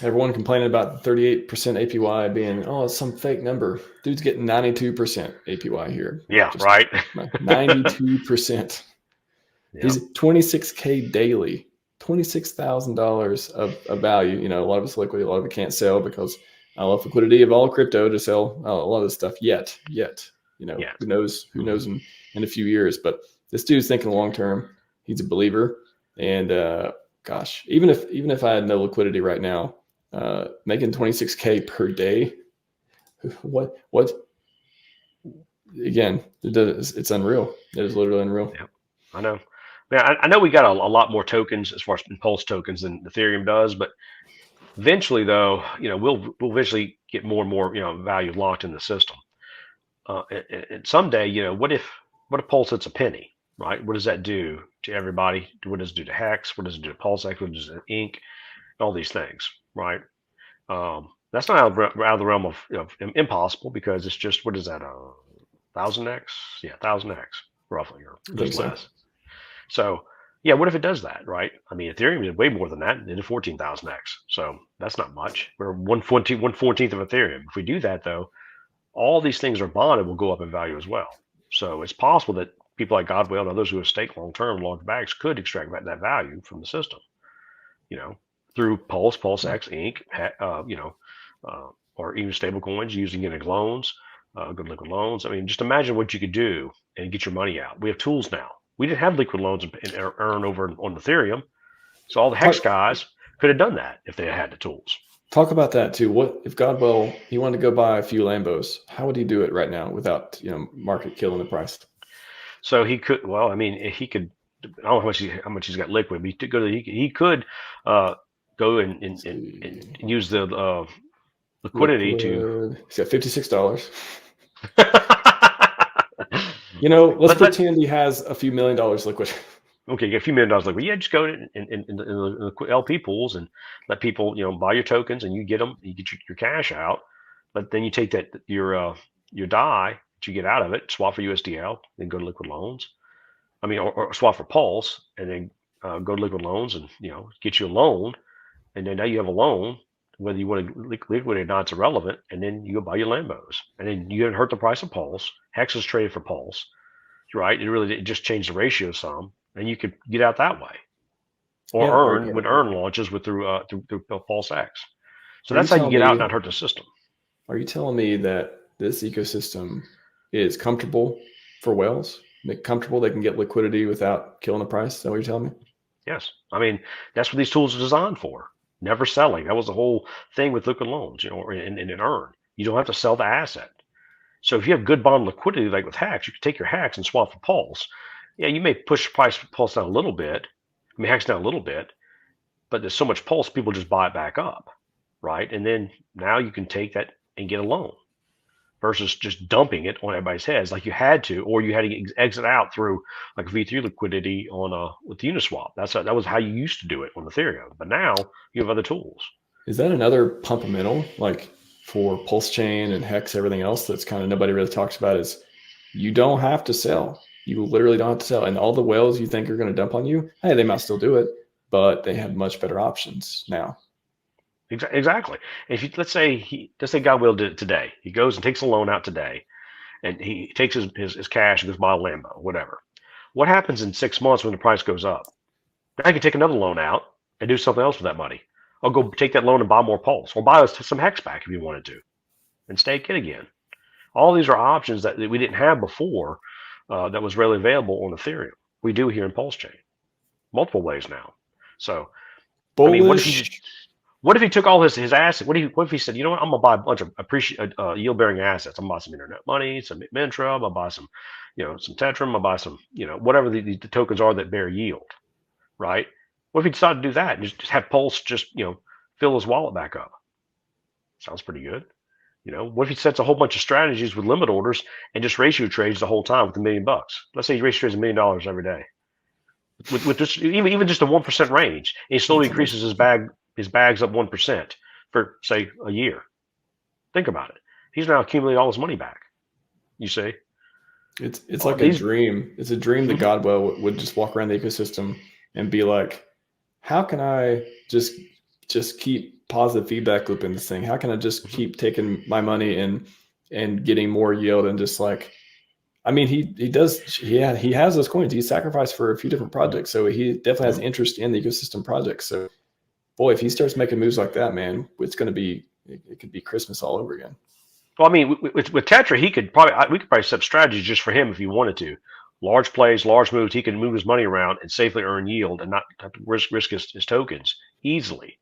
Everyone complaining about the 38% APY being, oh, it's some fake number. Dude's getting 92% APY here. Yeah, Just right. 92%. Yeah, He's 26K daily, $26,000 of value. You know, a lot of it's liquid, a lot of it can't sell because I love liquidity of all crypto to sell a lot of this stuff yet. You know, yeah. who knows in a few years. But this dude's thinking long term. He's a believer. And gosh, even if I had no liquidity right now, making 26K per day, what again, it's unreal. It is literally unreal. Yeah, I know. Man, I know we got a lot more tokens as far as Pulse tokens than Ethereum does, but eventually, though, we'll eventually get more and more, value locked in the system. And someday, what if Pulse hits a penny, right? What does that do to everybody? What does it do to Hex? What does it do to PulseX? What does it do to Inc? All these things, right? That's not out of the realm of impossible because it's just what is that? 1000x? Yeah, 1000x roughly, or I think just so. less. So yeah, what if it does that, right? I mean, Ethereum did way more than that. It did 14,000x. So that's not much. We're 1/14th of Ethereum. If we do that, though, all these things are bonded will go up in value as well. So it's possible that people like GodWhale and others who have staked long-term, large bags could extract that value from the system, you know, through Pulse, PulseX, Inc., or even stable coins using it in loans, good liquid loans. I mean, just imagine what you could do and get your money out. We have tools now. We didn't have liquid loans and earn over on Ethereum. So all the Hex Talk, guys could have done that if they had the tools. Talk about that too. What if Godwell he wanted to go buy a few Lambos? How would he do it right now without market killing the price? So he could. Well, I mean, he could. I don't know how much he's got liquid, but he could go and use the liquidity to. Liquid. He's got $56. Let's let pretend he has a few $1 million liquid. okay, get a few $1 million liquid. Yeah, just go in the LP pools and let people buy your tokens and you get them. You get your cash out, but then you take that your DAI that you get out of it, swap for USDL, then go to liquid loans. I mean, or swap for Pulse, and then go to liquid loans and get you a loan, and then now you have a loan. Whether you want to liquidate or not, it's irrelevant. And then you go buy your Lambos, and then you didn't hurt the price of Pulse. Hex is traded for Pulse, right? It just changed the ratio some, and you could get out that way, or Yeah. earn when earn launches through PulseX. So Are you that's how you telling get out and me? not hurt the system. Are you telling me that this ecosystem is comfortable for whales? Make comfortable they can get liquidity without killing the price? Is that what you're telling me? Yes, I mean that's what these tools are designed for. Never selling. That was the whole thing with liquid loans, and earn. You don't have to sell the asset. So if you have good bond liquidity, like with Hex, you can take your Hex and swap for Pulse. Yeah, you may push the price of Pulse down a little bit. I mean, Hex down a little bit, but there's so much Pulse, people just buy it back up, right? And then now you can take that and get a loan versus just dumping it on everybody's heads like you had to, or you had to exit out through like V3 liquidity on with Uniswap. That was how you used to do it on Ethereum. But now you have other tools. Is that another pumpamental like for PulseChain and Hex, everything else that's kind of nobody really talks about is you don't have to sell. You literally don't have to sell. And all the whales you think are going to dump on you, hey, they might still do it, but they have much better options now. Exactly. If you let's say GodWhale did it today, he goes and takes a loan out today, and he takes his cash and goes buy a Lambo, whatever. What happens in 6 months when the price goes up? Now you can take another loan out and do something else with that money. Or go take that loan and buy more Pulse, or buy us some Hex back if you wanted to, and stake it again. All these are options that we didn't have before that was readily available on Ethereum. We do here in PulseChain, multiple ways now. So, I mean, Bullish. what if he took all his assets? What if he said, you know what, I'm gonna buy a bunch of yield bearing assets. I'm gonna buy some internet money, some Mintra, I'm gonna buy some, some Tetra, I'm gonna buy some, whatever the tokens are that bear yield, right? What if he decided to do that and just have Pulse just, fill his wallet back up? Sounds pretty good. What if he sets a whole bunch of strategies with limit orders and just ratio trades the whole time with $1 million? Let's say he ratio trades $1 million every day with just even just a 1% range, and he slowly increases his bags up 1% for say a year. Think about it. He's now accumulating all his money back. You see, It's like a dream. It's a dream that Godwell would just walk around the ecosystem and be like, how can I just just keep positive feedback loop in this thing? How can I just keep taking my money and getting more yield and just like, I mean, he has those coins. He sacrificed for a few different projects, so he definitely has interest in the ecosystem projects. So, boy, if he starts making moves like that, man, it's going to be, it could be Christmas all over again. Well, I mean, with Tetra, we could probably set up strategies just for him if he wanted to. Large plays, large moves. He can move his money around and safely earn yield and not have to risk his tokens easily.